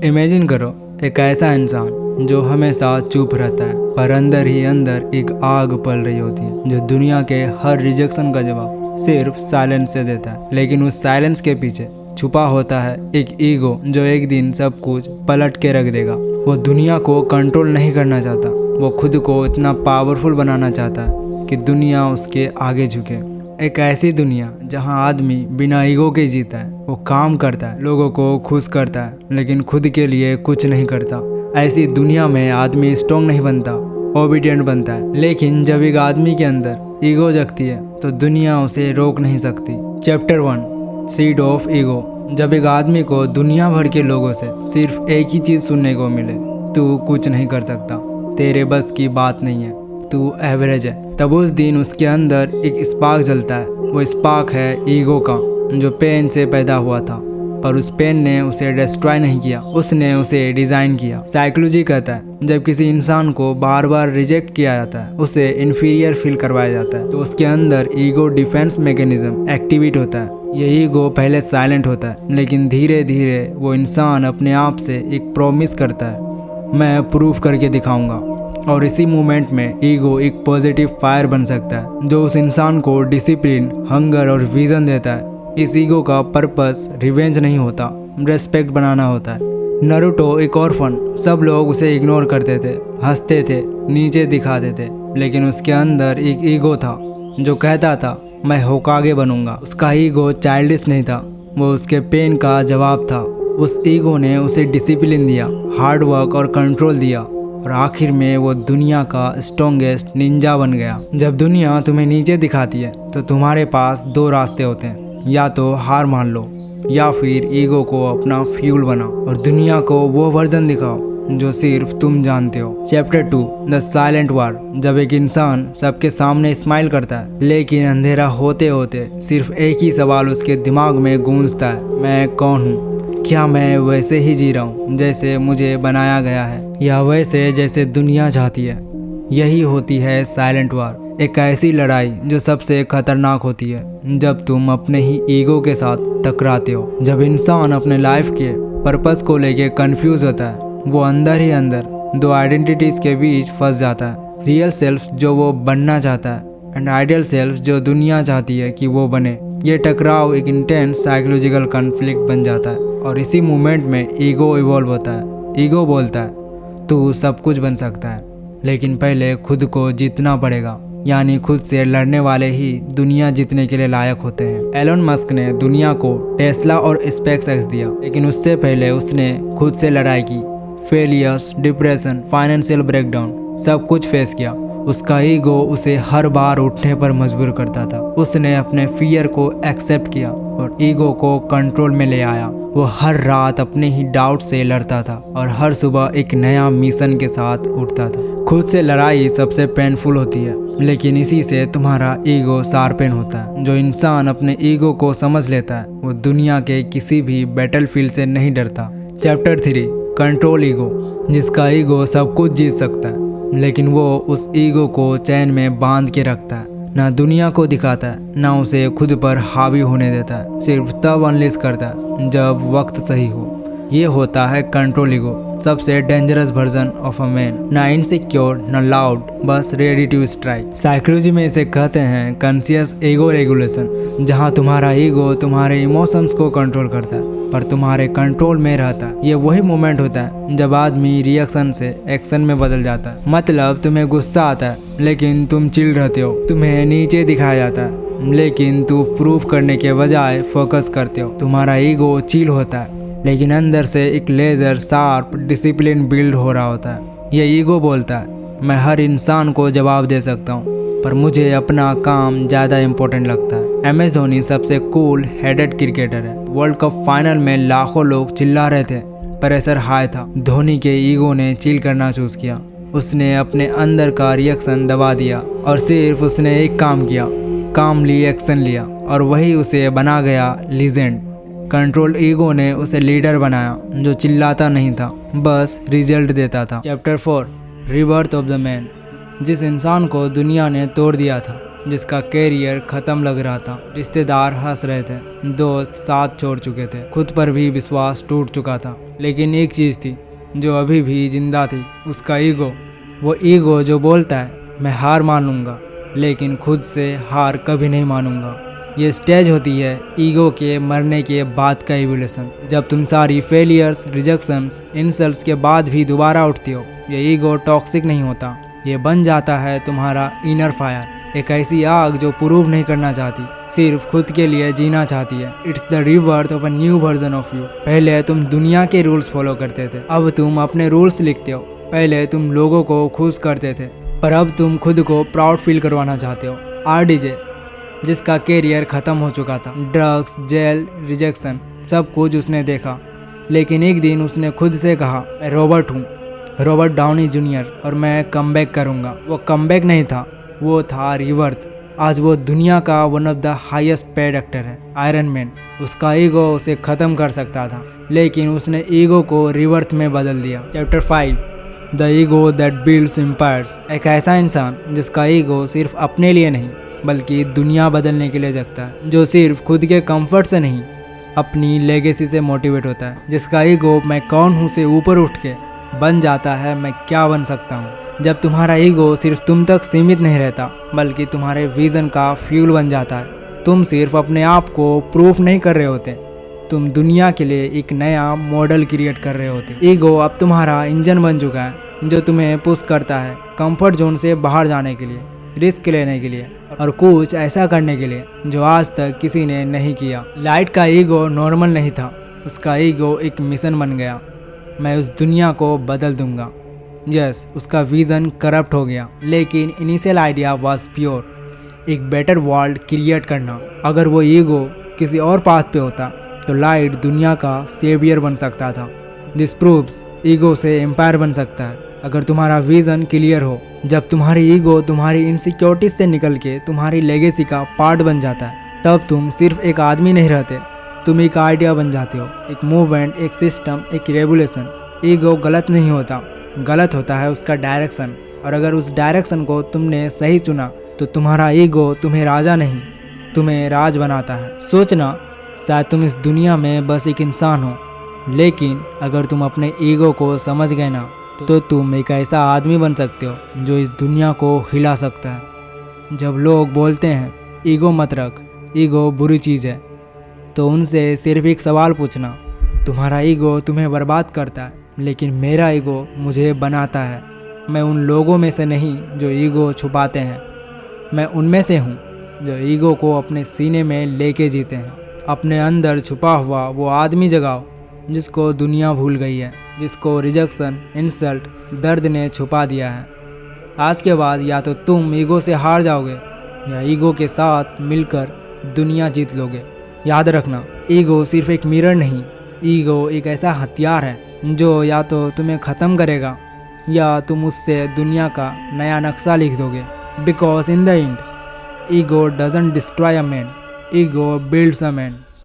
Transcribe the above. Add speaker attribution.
Speaker 1: Imagine करो एक ऐसा इंसान जो हमेशा चुप रहता है पर अंदर ही अंदर एक आग पल रही होती है, जो दुनिया के हर रिजेक्शन का जवाब सिर्फ साइलेंस से देता है। लेकिन उस साइलेंस के पीछे छुपा होता है एक ईगो जो एक दिन सब कुछ पलट के रख देगा। वो दुनिया को कंट्रोल नहीं करना चाहता, वो खुद को इतना पावरफुल बनाना चाहता है कि दुनिया उसके आगे झुके। एक ऐसी दुनिया जहां आदमी बिना ईगो के जीता है। वो काम करता है, लोगों को खुश करता है, लेकिन खुद के लिए कुछ नहीं करता। ऐसी दुनिया में आदमी स्ट्रॉन्ग नहीं बनता, ओबीडियंट बनता है। लेकिन जब एक आदमी के अंदर ईगो जगती है तो दुनिया उसे रोक नहीं सकती। Chapter 1 seed of ego. जब एक आदमी को दुनिया भर के लोगों से सिर्फ एक ही चीज़ सुनने को मिले, तू कुछ नहीं कर सकता, तेरे बस की बात नहीं है, तू एवरेज है, तब उस दिन उसके अंदर एक स्पार्क जलता है। वो स्पार्क है ईगो का, जो पेन से पैदा हुआ था, पर उस पेन ने उसे डिस्ट्रॉय नहीं किया, उसने उसे डिज़ाइन किया। साइकोलॉजी कहता है जब किसी इंसान को बार बार रिजेक्ट किया जाता है, उसे इन्फीरियर फील करवाया जाता है, तो उसके अंदर ईगो डिफेंस मैकेनिज्म एक्टिवेट होता है। ये ईगो पहले साइलेंट होता है, लेकिन धीरे धीरे वो इंसान अपने आप से एक प्रॉमिस करता है, मैं प्रूफ करके दिखाऊंगा। और इसी मोमेंट में ईगो एक पॉजिटिव फायर बन सकता है जो उस इंसान को डिसिप्लिन, हंगर और विजन देता है। इस ईगो का पर्पस रिवेंज नहीं होता, रेस्पेक्ट बनाना होता है। नारुतो एक ऑर्फन, सब लोग उसे इग्नोर करते थे, हंसते थे, नीचे दिखाते थे, लेकिन उसके अंदर एक ईगो था जो कहता था मैं होकागे बनूंगा। उसका ईगो चाइल्डिश नहीं था, वो उसके पेन का जवाब था। उस ईगो ने उसे डिसिप्लिन दिया, हार्ड वर्क और कंट्रोल दिया, और आखिर में वो दुनिया का स्ट्रॉन्गेस्ट निंजा बन गया। जब दुनिया तुम्हें नीचे दिखाती है तो तुम्हारे पास दो रास्ते होते हैं, या तो हार मान लो या फिर ईगो को अपना फ्यूल बनाओ और दुनिया को वो वर्जन दिखाओ जो सिर्फ तुम जानते हो। Chapter 2 the silent war. जब एक इंसान सबके सामने स्माइल करता है, लेकिन अंधेरा होते होते सिर्फ एक ही सवाल उसके दिमाग में गूंजता है, मैं कौन हूँ? क्या मैं वैसे ही जी रहा हूँ जैसे मुझे बनाया गया है, या वैसे जैसे दुनिया चाहती है? यही होती है साइलेंट वॉर, एक ऐसी लड़ाई जो सबसे खतरनाक होती है जब तुम अपने ही ईगो के साथ टकराते हो। जब इंसान अपने लाइफ के पर्पस को लेके कंफ्यूज होता है, वो अंदर ही अंदर दो आइडेंटिटीज के बीच फंस जाता है। रियल सेल्फ जो वो बनना चाहता है, एंड आइडियल सेल्फ जो दुनिया चाहती है कि वो बने। ये टकराव एक इंटेंस साइकोलॉजिकल कॉन्फ्लिक्ट बन जाता है, और इसी मोमेंट में ईगो इवॉल्व होता है। ईगो बोलता है तू सब कुछ बन सकता है, लेकिन पहले खुद को जीतना पड़ेगा, यानी खुद से लड़ने वाले ही दुनिया जीतने के लिए लायक होते हैं। एलोन मस्क ने दुनिया को टेस्ला और स्पेसएक्स दिया, लेकिन उससे पहले उसने खुद से लड़ाई की। फेलियर्स, डिप्रेशन, फाइनेंशियल ब्रेकडाउन, सब कुछ फेस किया। उसका ईगो उसे हर बार उठने पर मजबूर करता था। उसने अपने फियर को एक्सेप्ट किया और ईगो को कंट्रोल में ले आया। वो हर रात अपने ही डाउट से लड़ता था और हर सुबह एक नया मिशन के साथ उठता था। खुद से लड़ाई सबसे पेनफुल होती है, लेकिन इसी से तुम्हारा ईगो शार्पन होता है। जो इंसान अपने ईगो को समझ लेता है वो दुनिया के किसी भी बैटलफील्ड से नहीं डरता। Chapter 3 control ego. जिसका ईगो सब कुछ जीत सकता है, लेकिन वो उस ईगो को चैन में बांध के रखता है, ना दुनिया को दिखाता है, ना उसे खुद पर हावी होने देता है, सिर्फ तब अनलिश करता है जब वक्त सही हो। ये होता है कंट्रोल ईगो, सबसे dangerous version of a man. ना इनसिक्योर, ना लाउड, बस रेडी टू स्ट्राइक। साइकोलॉजी में इसे कहते हैं कॉन्शियस ईगो रेगुलेशन, जहाँ तुम्हारा ईगो तुम्हारे इमोशंस को कंट्रोल करता है पर तुम्हारे कंट्रोल में रहता है। ये वही मोमेंट होता है जब आदमी रिएक्शन से एक्शन में बदल जाता है। मतलब तुम्हें गुस्सा आता है लेकिन तुम चिल रहते हो, तुम्हें नीचे दिखाया जाता है लेकिन तुम प्रूफ करने के बजाय फोकस करते हो। तुम्हारा ईगो चिल होता है, लेकिन अंदर से एक लेजर शार्प डिसिप्लिन बिल्ड हो रहा होता है। ये ईगो बोलता है मैं हर इंसान को जवाब दे सकता हूँ, पर मुझे अपना काम ज़्यादा इम्पोर्टेंट लगता है। MS धोनी सबसे कूल हेडेड क्रिकेटर है। वर्ल्ड कप फाइनल में लाखों लोग चिल्ला रहे थे, प्रेशर हाई था। धोनी के ईगो ने चिल करना चूज़ किया। उसने अपने अंदर का रिएक्शन दबा दिया और सिर्फ उसने एक काम किया, कामली एक्शन लिया, और वही उसे बना गया लीजेंड। कंट्रोल ईगो ने उसे लीडर बनाया जो चिल्लाता नहीं था, बस रिजल्ट देता था। Chapter 4 rebirth of the man. जिस इंसान को दुनिया ने तोड़ दिया था, जिसका कैरियर खत्म लग रहा था, रिश्तेदार हंस रहे थे, दोस्त साथ छोड़ चुके थे, खुद पर भी विश्वास टूट चुका था, लेकिन एक चीज़ थी जो अभी भी जिंदा थी, उसका ईगो। वो ईगो जो बोलता है मैं हार मानूंगा लेकिन खुद से हार कभी नहीं मानूंगा। ये स्टेज होती है ईगो के मरने के बाद का इवोल्यूशन। जब तुम सारी फेलियर्स, रिजेक्शंस, इंसल्ट्स के बाद भी दोबारा उठती हो, ये ईगो टॉक्सिक नहीं होता, ये बन जाता है तुम्हारा इनर फायर। एक ऐसी आग जो प्रूव नहीं करना चाहती, सिर्फ खुद के लिए जीना चाहती है। It's the rebirth of a new version of you. पहले तुम दुनिया के रूल्स फॉलो करते थे, अब तुम अपने रूल्स लिखते हो। पहले तुम लोगों को खुश करते थे, पर अब तुम खुद को प्राउड फील करवाना चाहते हो। आरडीजे, जिसका कैरियर ख़त्म हो चुका था, ड्रग्स, जेल, रिजेक्शन, सब कुछ उसने देखा, लेकिन एक दिन उसने खुद से कहा मैं रॉबर्ट हूँ, रॉबर्ट डाउनी जूनियर, और मैं कमबैक करूँगा। वो कमबैक नहीं था, वो था रिवर्थ। आज वो दुनिया का one of the highest paid actor है, आयरन मैन। उसका ईगो उसे ख़त्म कर सकता था, लेकिन उसने ईगो को रिवर्थ में बदल दिया। Chapter 5, the ego that builds empires. एक ऐसा इंसान जिसका ईगो सिर्फ अपने लिए नहीं बल्कि दुनिया बदलने के लिए जगता है, जो सिर्फ खुद के कंफर्ट से नहीं अपनी लेगेसी से मोटिवेट होता है, जिसका ईगो मैं कौन हूँ से ऊपर उठ के बन जाता है मैं क्या बन सकता हूँ। जब तुम्हारा ईगो सिर्फ तुम तक सीमित नहीं रहता बल्कि तुम्हारे विजन का फ्यूल बन जाता है। तुम सिर्फ अपने आप को प्रूफ नहीं कर रहे होते, तुम दुनिया के लिए एक नया मॉडल क्रिएट कर रहे होते। ईगो अब तुम्हारा इंजन बन चुका है जो तुम्हें पुश करता है कंफर्ट जोन से बाहर जाने के लिए, रिस्क लेने के लिए और कुछ ऐसा करने के लिए जो आज तक किसी ने नहीं किया। लाइट का ईगो नॉर्मल नहीं था, उसका ईगो एक मिशन बन गया। मैं उस दुनिया को बदल दूंगा। यस, उसका विज़न करप्ट हो गया, लेकिन इनिशियल आइडिया वाज प्योर, एक बेटर वर्ल्ड क्रिएट करना। अगर वो ईगो किसी और पाथ पे होता तो लाइट दुनिया का सेवियर बन सकता था। दिस प्रूव्स ईगो से एम्पायर बन सकता है अगर तुम्हारा विज़न क्लियर हो। जब तुम्हारी ईगो तुम्हारी इनसिक्योरिटीज से निकल के तुम्हारी लेगेसी का पार्ट बन जाता है, तब तुम सिर्फ एक आदमी नहीं रहते, तुम एक आइडिया बन जाते हो, एक मूवमेंट, एक सिस्टम, एक रेवोल्यूशन। ईगो गलत नहीं होता, गलत होता है उसका डायरेक्शन, और अगर उस डायरेक्शन को तुमने सही चुना तो तुम्हारा ईगो तुम्हें राजा नहीं, तुम्हें राज बनाता है। सोचना, शायद तुम इस दुनिया में बस एक इंसान हो, लेकिन अगर तुम अपने ईगो को समझ गए ना तो तुम एक ऐसा आदमी बन सकते हो जो इस दुनिया को हिला सकता है। जब लोग बोलते हैं ईगो मत रख, ईगो बुरी चीज़ है, तो उनसे सिर्फ एक सवाल पूछना, तुम्हारा ईगो तुम्हें बर्बाद करता है लेकिन मेरा ईगो मुझे बनाता है। मैं उन लोगों में से नहीं जो ईगो छुपाते हैं, मैं उनमें से हूँ जो ईगो को अपने सीने में लेके जीते हैं। अपने अंदर छुपा हुआ वो आदमी जगाओ जिसको दुनिया भूल गई है, जिसको रिजेक्शन, इंसल्ट, दर्द ने छुपा दिया है। आज के बाद या तो तुम ईगो से हार जाओगे या ईगो के साथ मिलकर दुनिया जीत लोगे। याद रखना, ईगो सिर्फ एक मिरर नहीं, ईगो एक ऐसा हथियार है जो या तो तुम्हें ख़त्म करेगा या तुम उससे दुनिया का नया नक्शा लिख दोगे। Because in the end ego doesn't destroy a man, ego builds a man.